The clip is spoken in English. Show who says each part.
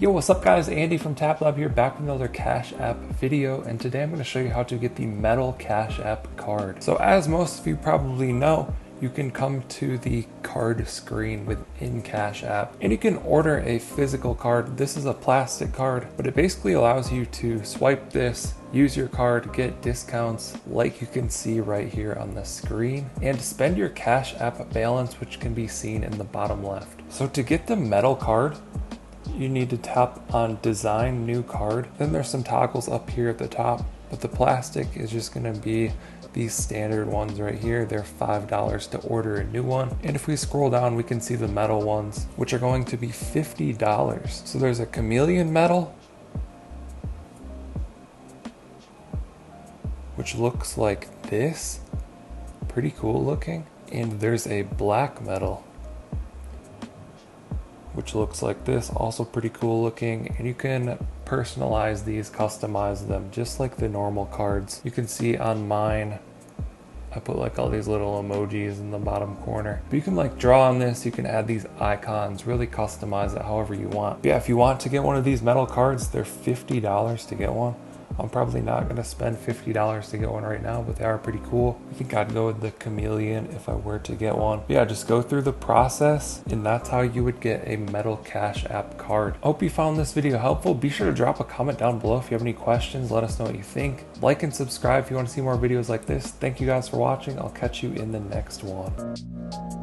Speaker 1: Yo, what's up guys? Andy from TapLab here, back with another Cash App video, and today I'm going to show you how to get the metal Cash App card. So as most of you probably know, you can come to the card screen within Cash App and you can order a physical card. This is a plastic card, but it basically allows you to swipe this, use your card, get discounts like you can see right here on the screen, and spend your Cash App balance, which can be seen in the bottom left. So to get the metal card, you need to tap on design new card. Then there's some toggles up here at the top, but the plastic is just going to be these standard ones right here. They're $5 to order a new one. And if we scroll down, we can see the metal ones, which are going to be $50. So there's a chameleon metal, which looks like this, pretty cool looking. And there's a black metal, which looks like this, also pretty cool looking. And you can personalize these, customize them just like the normal cards. You can see on mine, I put like all these little emojis in the bottom corner. But you can like draw on this, you can add these icons, really customize it however you want. But yeah, if you want to get one of these metal cards, they're $50 to get one. I'm probably not going to spend $50 to get one right now, but they are pretty cool. I think I'd go with the chameleon if I were to get one. But yeah, just go through the process, and that's how you would get a metal Cash App card. I hope you found this video helpful. Be sure to drop a comment down below if you have any questions. Let us know what you think. Like and subscribe if you want to see more videos like this. Thank you guys for watching. I'll catch you in the next one.